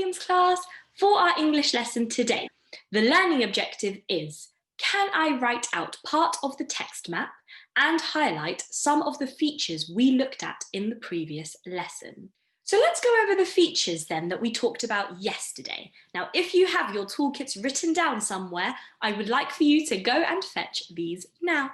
Williams class. For our English lesson today, the learning objective is, can I write out part of the text map and highlight some of the features we looked at in the previous lesson? So let's go over the features then that we talked about yesterday. Now, if you have your toolkits written down somewhere, I would like for you to go and fetch these now.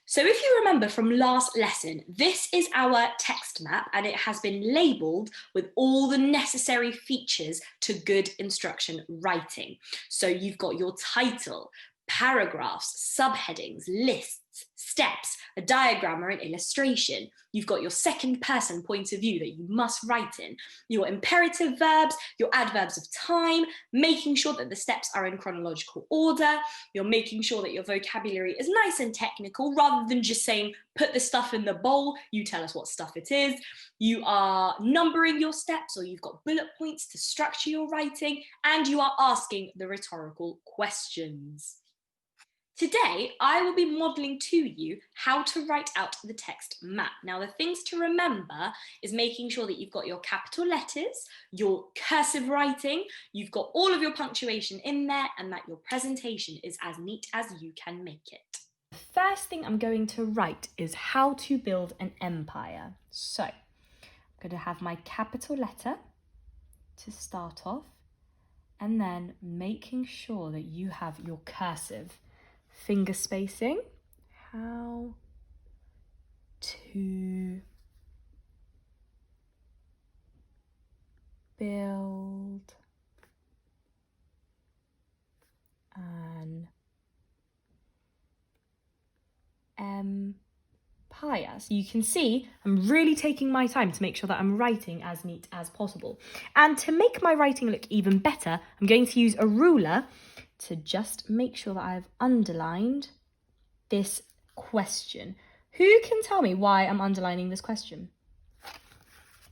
So if you remember from last lesson, this is our text map and it has been labelled with all the necessary features to good instruction writing. So you've got your title, paragraphs, subheadings, lists, steps, a diagram or an illustration. You've got your second person point of view that you must write in, your imperative verbs, your adverbs of time, making sure that the steps are in chronological order. You're making sure that your vocabulary is nice and technical rather than just saying, put the stuff in the bowl, you tell us what stuff it is. You are numbering your steps, or you've got bullet points to structure your writing, and you are asking the rhetorical questions. Today, I will be modelling to you how to write out the text map. Now, the things to remember is making sure that you've got your capital letters, your cursive writing, you've got all of your punctuation in there, and that your presentation is as neat as you can make it. The first thing I'm going to write is how to build an empire. So, I'm going to have my capital letter to start off, and then making sure that you have your cursive. Finger spacing, how to build an empire. So you can see I'm really taking my time to make sure that I'm writing as neat as possible. And to make my writing look even better, I'm going to use a ruler to just make sure that I've underlined this question. Who can tell me why I'm underlining this question?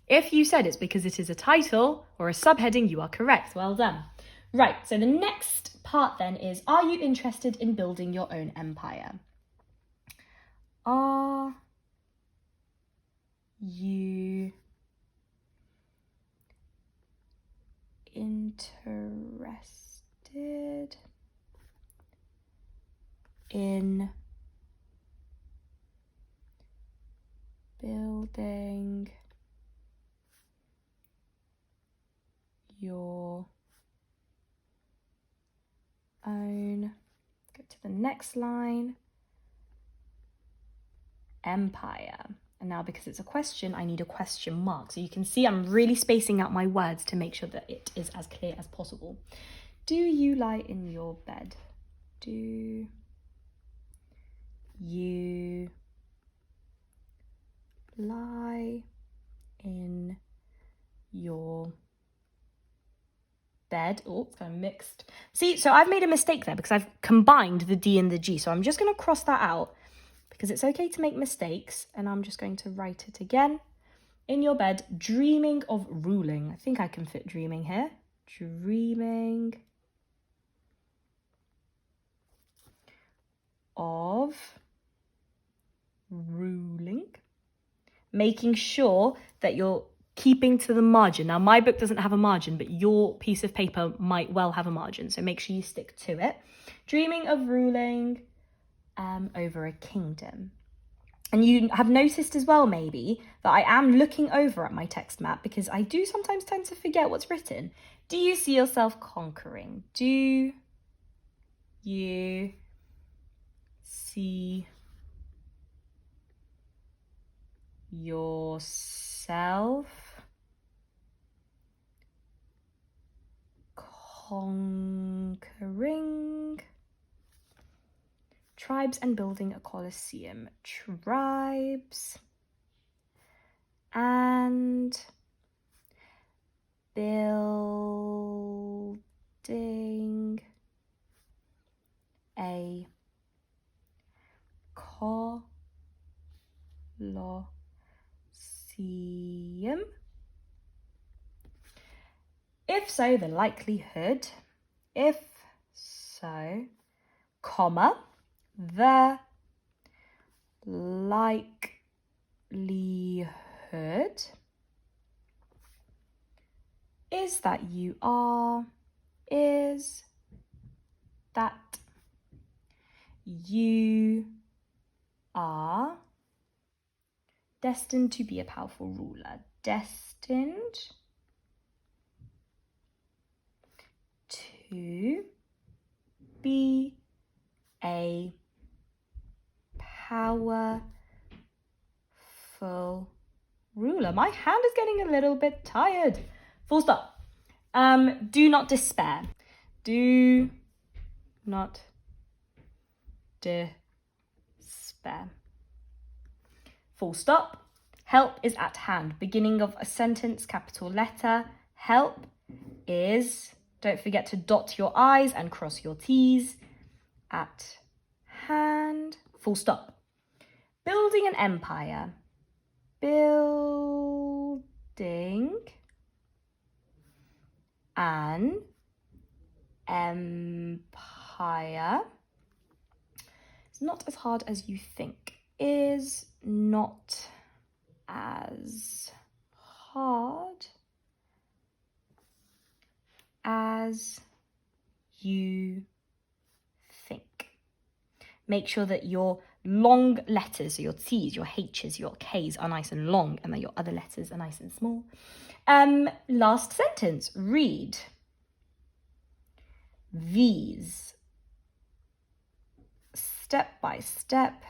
If you said it's because it is a title or a subheading, you are correct. Well done. Right, so the next part then is, are you interested in building your own empire? Are you interested in building your own, go to the next line, empire. And now because it's a question, I need a question mark. So you can see I'm really spacing out my words to make sure that it is as clear as possible. Do you lie in your bed? Do you lie in your bed? Oh, it's kind of mixed. See, so I've made a mistake there because I've combined the D and the G. So I'm just going to cross that out because it's okay to make mistakes. And I'm just going to write it again. In your bed, dreaming of ruling. I think I can fit dreaming here. Dreaming of ruling. Making sure that you're keeping to the margin. Now, my book doesn't have a margin, but your piece of paper might well have a margin, so make sure you stick to it. Dreaming of ruling over a kingdom. And you have noticed as well, maybe, that I am looking over at my text map because I do sometimes tend to forget what's written. Do you see yourself conquering? Do you see yourself conquering tribes and building a colosseum? Tribes and building a colosseum. If so, the likelihood. If so, comma, the likelihood is that you are, is that you are destined to be a powerful ruler. Destined to be a powerful ruler. My hand is getting a little bit tired. Full stop. Do not despair. Do not despair. Full stop. Help is at hand. Beginning of a sentence, capital letter. Help is, don't forget to dot your I's and cross your T's. At hand. Full stop. Building an empire. Building an empire. It's not as hard as you think. Is not as hard as you think. Make sure that your long letters, so your T's, your H's, your K's are nice and long, and that your other letters are nice and small. Last sentence, read. These, step by step,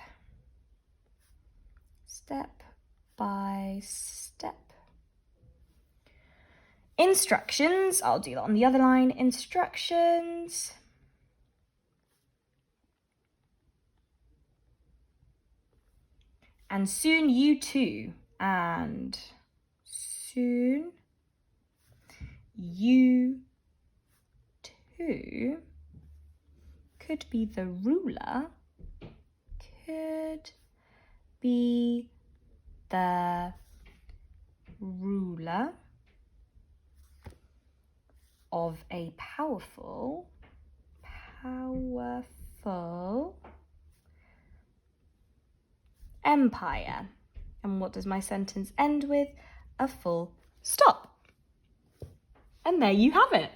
instructions, I'll do that on the other line, instructions. And soon you too, and soon you too could be the ruler, of a powerful empire. And what does my sentence end with? A full stop. And there you have it.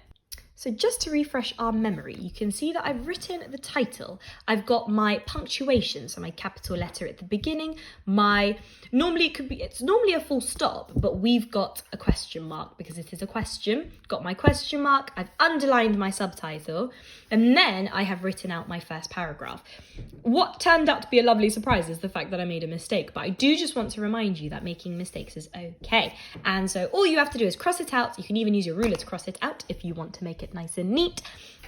So just to refresh our memory, you can see that I've written the title. I've got my punctuation, so my capital letter at the beginning. It's normally a full stop, but we've got a question mark because it is a question. Got my question mark, I've underlined my subtitle, and then I have written out my first paragraph. What turned out to be a lovely surprise is the fact that I made a mistake, but I do just want to remind you that making mistakes is okay. And so all you have to do is cross it out. You can even use your ruler to cross it out if you want to make it nice and neat,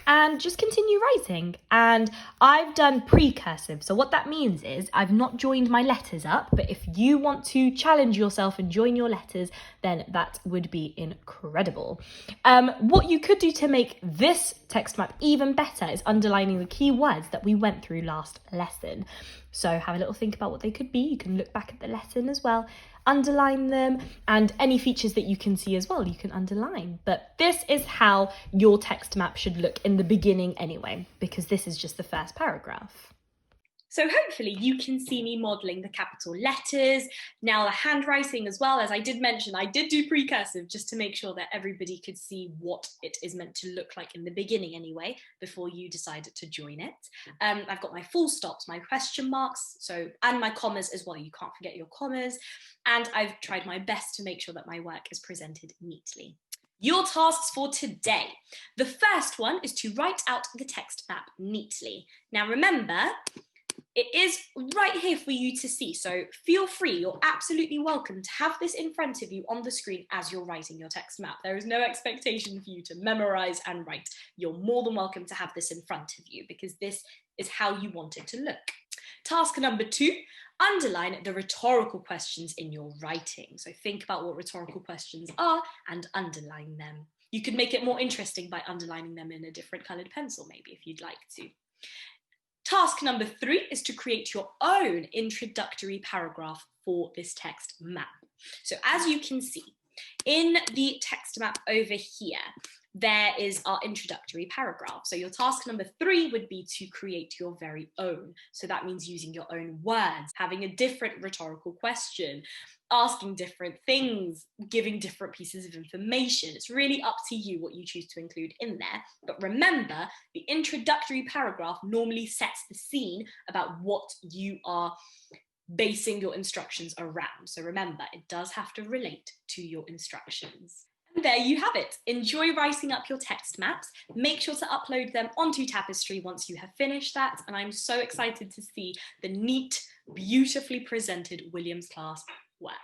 and just continue writing. And I've done precursive, so what that means is I've not joined my letters up, but if you want to challenge yourself and join your letters, then that would be incredible. What you could do to make this text map even better is underlining the key words that we went through last lesson. So have a little think about what they could be. You can look back at the lesson as well, underline them, and any features that you can see as well, you can underline. But this is how your text map should look in the beginning anyway, because this is just the first paragraph. So hopefully you can see me modelling the capital letters, now the handwriting as well. As I did mention, I did do precursive just to make sure that everybody could see what it is meant to look like in the beginning anyway, before you decided to join it. I've got my full stops, my question marks, and my commas as well. You can't forget your commas. And I've tried my best to make sure that my work is presented neatly. Your tasks for today. The first one is to write out the text map neatly. Now remember, it is right here for you to see, so feel free, you're absolutely welcome to have this in front of you on the screen as you're writing your text map. There is no expectation for you to memorize and write. You're more than welcome to have this in front of you because this is how you want it to look. Task number 2, underline the rhetorical questions in your writing. So think about what rhetorical questions are and underline them. You could make it more interesting by underlining them in a different coloured pencil, maybe, if you'd like to. Task number 3 is to create your own introductory paragraph for this text map. So as you can see, in the text map over here, there is our introductory paragraph. So your task number 3 would be to create your very own. So that means using your own words, having a different rhetorical question, asking different things, giving different pieces of information. It's really up to you what you choose to include in there. But remember, the introductory paragraph normally sets the scene about what you are basing your instructions around. So remember, it does have to relate to your instructions. And there you have it. Enjoy writing up your text maps. Make sure to upload them onto Tapestry once you have finished that. And I'm so excited to see the neat, beautifully presented Williams class work.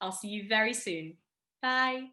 I'll see you very soon. Bye.